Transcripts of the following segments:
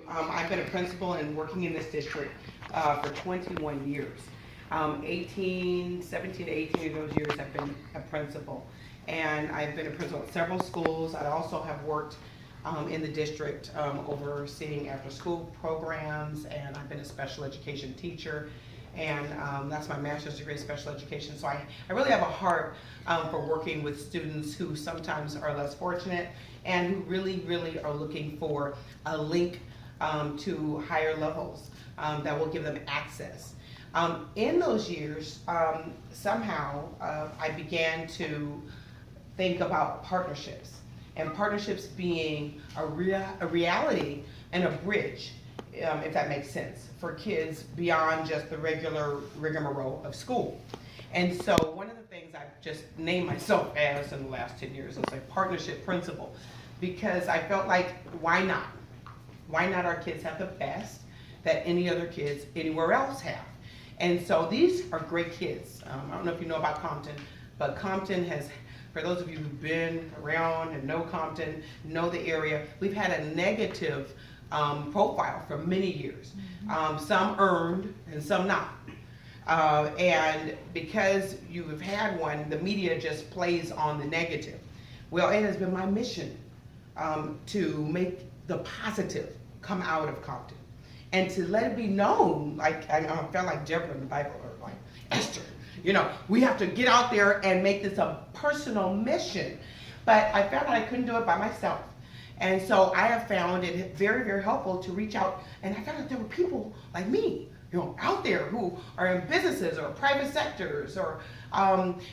I've been a principal and working in this district for 21 years. 17 to 18 of those years I've been a principal. And I've been a principal at several schools. I also have worked in the district overseeing after school programs, and I've been a special education teacher. And that's my master's degree in special education. So I really have a heart for working with students who sometimes are less fortunate and who really are looking for a link to higher levels that will give them access. In those years, somehow I began to think about partnerships, and partnerships being a reality and a bridge, if that makes sense, for kids beyond just the regular rigmarole of school. And so one of the things I've just named myself as in the last 10 years is a partnership principal, because I felt like, why not? Why not our kids have the best that any other kids anywhere else have? And so these are great kids. I don't know if you know about Compton, but Compton has, for those of you who've been around and know Compton, know the area, we've had a negative profile for many years. Some earned and some not. And because you have had one, the media just plays on the negative. Well, it has been my mission to make the positive come out of Compton, and to let it be known, like I felt like Deborah in the Bible, or like Esther, we have to get out there and make this a personal mission. But I found that I couldn't do it by myself. And so I have found it very helpful to reach out, and I found that there were people like me, out there who are in businesses or private sectors, or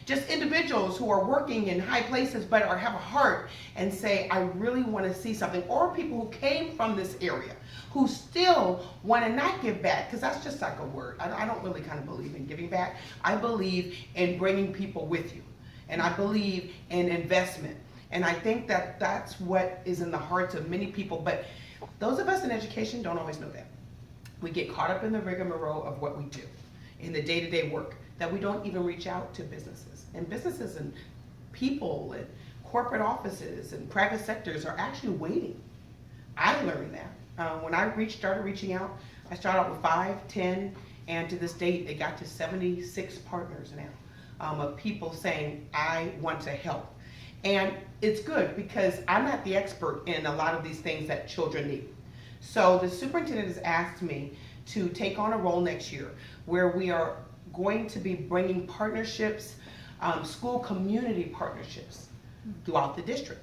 just individuals who are working in high places but have a heart and say, I really want to see something, or people who came from this area who still want to not give back, because that's just like a word. I don't really kind of believe in giving back. I believe in bringing people with you, and I believe in investment. And I think that that's what is in the hearts of many people, but those of us in education don't always know that. We get caught up in the rigmarole of what we do, in the day-to-day work, that we don't even reach out to businesses. And businesses and people and corporate offices and private sectors are actually waiting. I learned that. When I started reaching out, I started out with 5, 10, and to this date, it got to 76 partners now, of people saying, I want to help. And it's good, because I'm not the expert in a lot of these things that children need. So the superintendent has asked me to take on a role next year where we are going to be bringing partnerships, school community partnerships throughout the district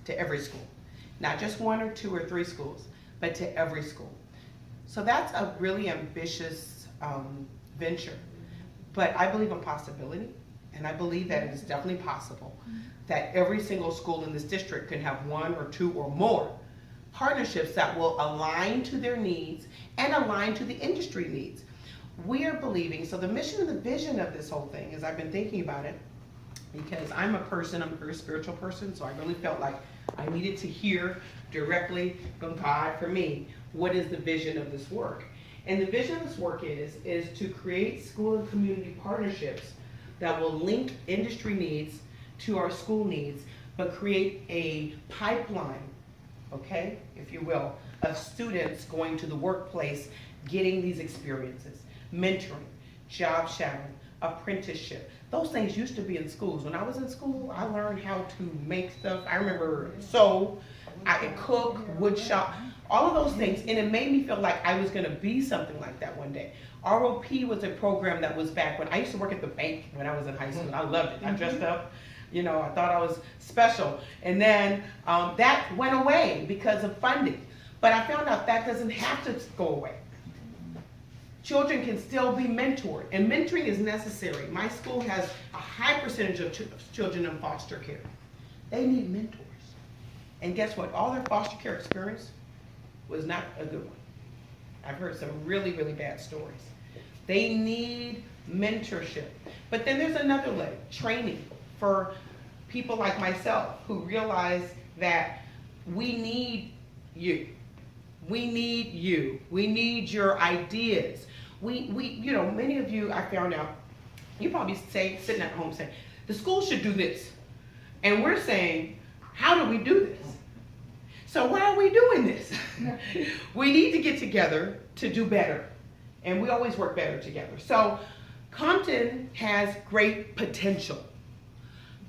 to every school. Not just 1 or 2 or 3 schools, but to every school. So that's a really ambitious venture. But I believe in possibility, and I believe that it is definitely possible that every single school in this district can have 1 or 2 or more partnerships that will align to their needs and align to the industry needs. We are believing, so the mission and the vision of this whole thing, as I've been thinking about it, because I'm a very spiritual person, so I really felt like I needed to hear directly from God for me, what is the vision of this work? And the vision of this work is to create school and community partnerships that will link industry needs to our school needs, but create a pipeline, okay, if you will, of students going to the workplace, getting these experiences, mentoring, job shadowing, apprenticeship. Those things used to be in schools. When I was in school, I learned how to make stuff. I remember sew, I could cook, wood shop, all of those things, and it made me feel like I was gonna be something like that one day. ROP was a program that was back when I used to work at the bank when I was in high school. I loved it. I dressed up. I thought I was special. And then that went away because of funding. But I found out that doesn't have to go away. Children can still be mentored, and mentoring is necessary. My school has a high percentage of children in foster care. They need mentors. And guess what? All their foster care experience was not a good one. I've heard some really bad stories. They need mentorship. But then there's another leg, training for people like myself who realize that we need you. We need you. We need your ideas. Many of you, I found out, you probably sitting at home saying, the school should do this. And we're saying, how do we do this? So why are we doing this? We need to get together to do better. And we always work better together. So Compton has great potential.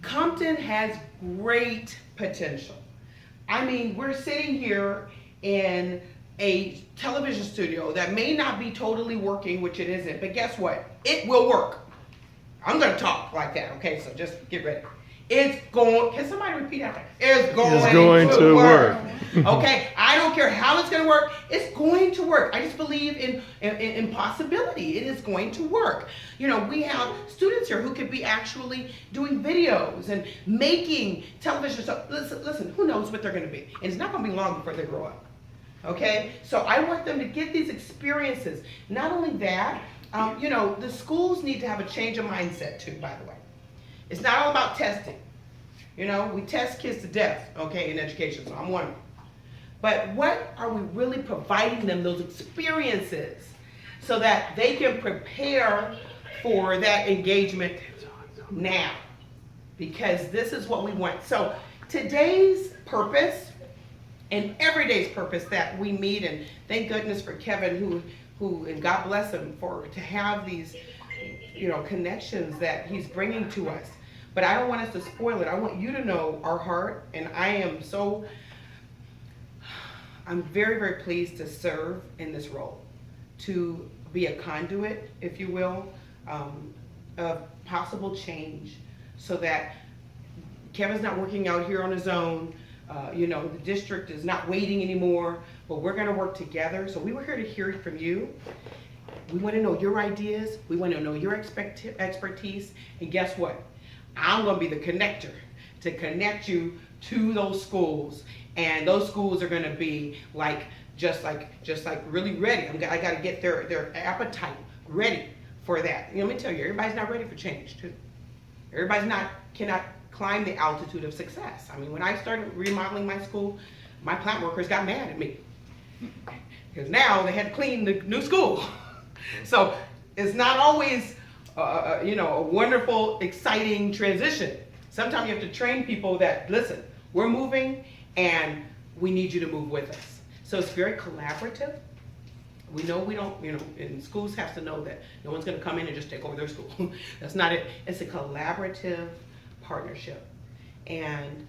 Compton has great potential. I mean, we're sitting here in a television studio that may not be totally working, which it isn't, but guess what? It will work. I'm gonna talk like that, okay? So just get ready. It's going, can somebody repeat after? It's going to work. Okay, I don't care how it's going to work. It's going to work. I just believe in possibility. It is going to work. You know, we have students here who could be actually doing videos and making television stuff. Listen, who knows what they're going to be? And it's not going to be long before they grow up. Okay, so I want them to get these experiences. Not only that, you know, the schools need to have a change of mindset too, by the way. It's not all about testing. You know, we test kids to death, okay, in education, so I'm one of them. But what are we really providing them, those experiences, so that they can prepare for that engagement now? Because this is what we want. So today's purpose and every day's purpose that we meet, and thank goodness for Kevin, who and God bless him to have these, you know, connections that he's bringing to us. But I don't want us to spoil it. I want you to know our heart, and I'm very, very pleased to serve in this role, to be a conduit, if you will, of possible change, so that Kevin's not working out here on his own. You know, the district is not waiting anymore, but we're going to work together. So we were here to hear it from you. We want to know your ideas. We want to know your expertise. And guess what? I'm going to be the connector to connect you to those schools, and those schools are going to be just like really ready. I got to get their appetite ready for that. You know, let me tell you, everybody's not ready for change too. Everybody's cannot climb the altitude of success. I mean, when I started remodeling my school, my plant workers got mad at me because now they had to clean the new school. So it's not always you know, a wonderful, exciting transition. Sometimes you have to train people that, listen, we're moving and we need you to move with us. So it's very collaborative. We know we don't, you know, and schools have to know that no one's going to come in and just take over their school. That's not it. It's a collaborative partnership. And,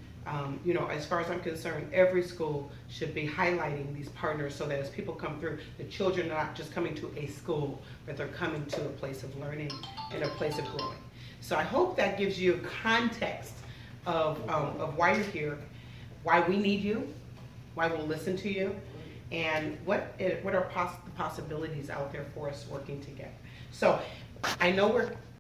you know, as far as I'm concerned, every school should be highlighting these partners so that as people come through, the children are not just coming to a school, but they're coming to a place of learning and a place of growing. So I hope that gives you a context of why you're here, why we need you, why we'll listen to you, and what are the possibilities out there for us working together. So I know we're